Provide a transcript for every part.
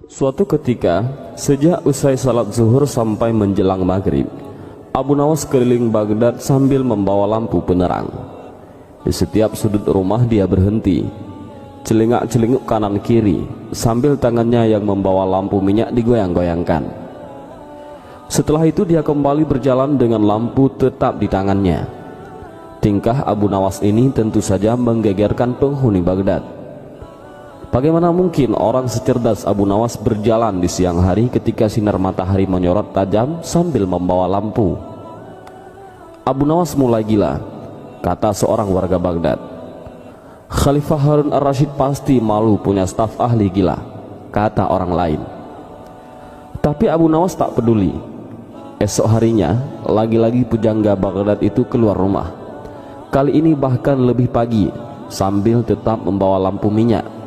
Suatu ketika, sejak usai salat zuhur sampai menjelang maghrib, Abu Nawas keliling Baghdad sambil membawa lampu penerang. Di setiap sudut rumah dia berhenti, celingak-celinguk kanan kiri, sambil tangannya yang membawa lampu minyak digoyang-goyangkan. Setelah itu dia kembali berjalan dengan lampu tetap di tangannya. Tingkah Abu Nawas ini tentu saja menggegerkan penghuni Baghdad. Bagaimana mungkin orang secerdas Abu Nawas berjalan di siang hari ketika sinar matahari menyorot tajam sambil membawa lampu? Abu Nawas mulai gila, kata seorang warga Baghdad. Khalifah Harun ar-Rasyid pasti malu punya staf ahli gila, kata orang lain. Tapi Abu Nawas tak peduli. Esok harinya, lagi-lagi pujangga Baghdad itu keluar rumah. Kali ini bahkan lebih pagi, sambil tetap membawa lampu minyak.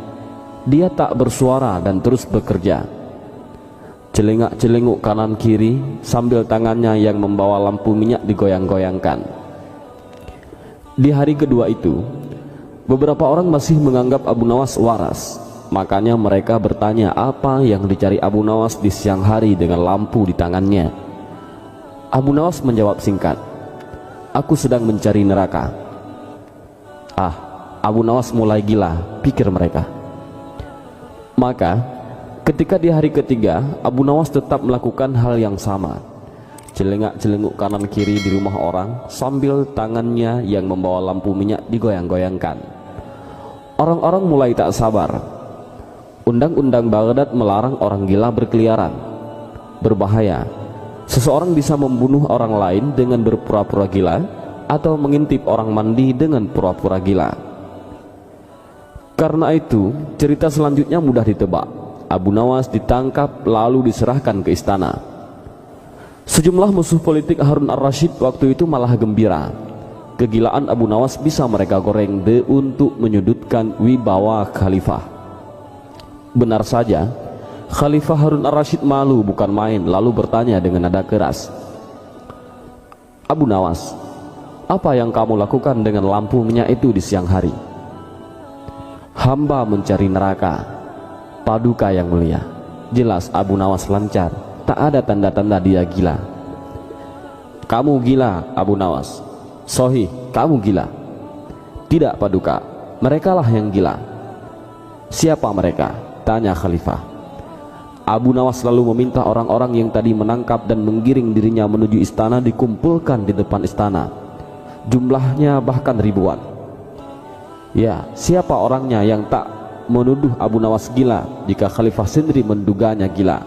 Dia tak bersuara dan terus bekerja. Celingak-celinguk kanan kiri sambil tangannya yang membawa lampu minyak digoyang-goyangkan. Di hari kedua itu, beberapa orang masih menganggap Abu Nawas waras. Makanya mereka bertanya apa yang dicari Abu Nawas di siang hari dengan lampu di tangannya. Abu Nawas menjawab singkat, "Aku sedang mencari neraka." Ah, Abu Nawas mulai gila, pikir mereka. Maka ketika di hari ketiga, Abu Nawas tetap melakukan hal yang sama. Celengak-celenguk kanan kiri di rumah orang sambil tangannya yang membawa lampu minyak digoyang-goyangkan. Orang-orang mulai tak sabar. Undang-undang Baghdad melarang orang gila berkeliaran. Berbahaya. Seseorang bisa membunuh orang lain dengan berpura-pura gila atau mengintip orang mandi dengan pura-pura gila. Karena itu, cerita selanjutnya mudah ditebak. Abu Nawas ditangkap lalu diserahkan ke istana. Sejumlah musuh politik Harun ar-Rasyid waktu itu malah gembira. Kegilaan Abu Nawas bisa mereka goreng untuk menyudutkan wibawa khalifah. Benar saja, Khalifah Harun ar-Rasyid malu bukan main, lalu bertanya dengan nada keras, "Abu Nawas, apa yang kamu lakukan dengan lampu minyak itu di siang hari?" "Hamba mencari neraka, Paduka yang mulia." Jelas Abu Nawas lancar, tak ada tanda-tanda dia gila. "Kamu gila, Abu Nawas." "Sohih, kamu gila." "Tidak, Paduka, merekalah yang gila." "Siapa mereka?" tanya Khalifah. Abu Nawas lalu meminta orang-orang yang tadi menangkap dan menggiring dirinya menuju istana dikumpulkan di depan istana. Jumlahnya bahkan ribuan. Ya, siapa orangnya yang tak menuduh Abu Nawas gila jika Khalifah sendiri menduganya gila?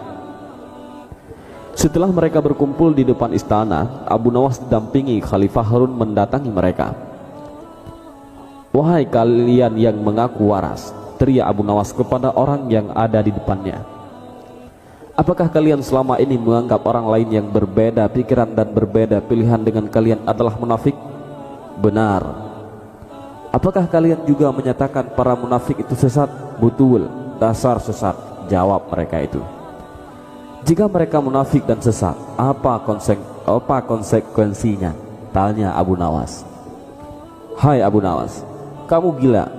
Setelah mereka berkumpul di depan istana, Abu Nawas didampingi Khalifah Harun mendatangi mereka. "Wahai kalian yang mengaku waras," teriak Abu Nawas kepada orang yang ada di depannya, "apakah kalian selama ini menganggap orang lain yang berbeda pikiran dan berbeda pilihan dengan kalian adalah munafik? Benar. Apakah kalian juga menyatakan para munafik itu sesat? Betul, dasar sesat," jawab mereka itu. "Jika mereka munafik dan sesat, apa konsekuensinya?" tanya Abu Nawas. "Hai Abu Nawas, kamu gila.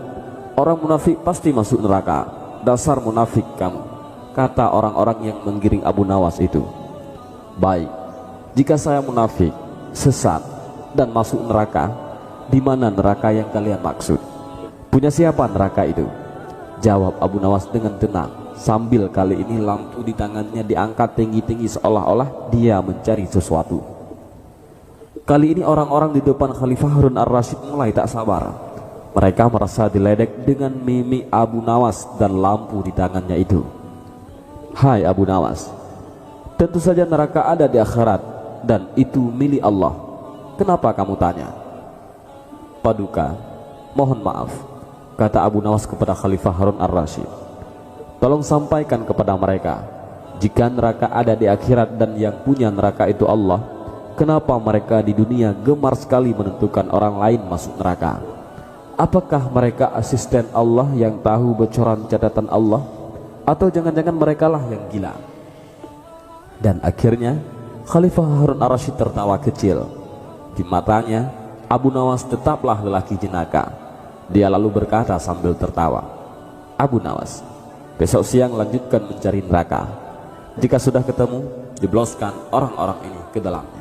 Orang munafik pasti masuk neraka. Dasar munafik kamu," kata orang-orang yang menggiring Abu Nawas itu. "Baik, jika saya munafik, sesat, dan masuk neraka, di mana neraka yang kalian maksud? Punya siapa neraka itu?" jawab Abu Nawas dengan tenang, sambil kali ini lampu di tangannya diangkat tinggi-tinggi seolah-olah dia mencari sesuatu. Kali ini orang-orang di depan Khalifah Harun ar-Rasyid mulai tak sabar. Mereka merasa diledek dengan mimik Abu Nawas dan lampu di tangannya itu. "Hai Abu Nawas, tentu saja neraka ada di akhirat dan itu milik Allah. Kenapa kamu tanya?" "Paduka, mohon maaf," kata Abu Nawas kepada Khalifah Harun ar-Rasyid. "Tolong sampaikan kepada mereka, jika neraka ada di akhirat dan yang punya neraka itu Allah, kenapa mereka di dunia gemar sekali menentukan orang lain masuk neraka? Apakah mereka asisten Allah yang tahu bocoran catatan Allah? Atau jangan-jangan merekalah yang gila?" Dan akhirnya Khalifah Harun ar-Rasyid tertawa kecil. Di matanya Abu Nawas tetaplah lelaki jenaka. Dia lalu berkata sambil tertawa, "Abu Nawas, Besok siang lanjutkan mencari neraka. Jika sudah ketemu, jebloskan orang-orang ini ke dalamnya.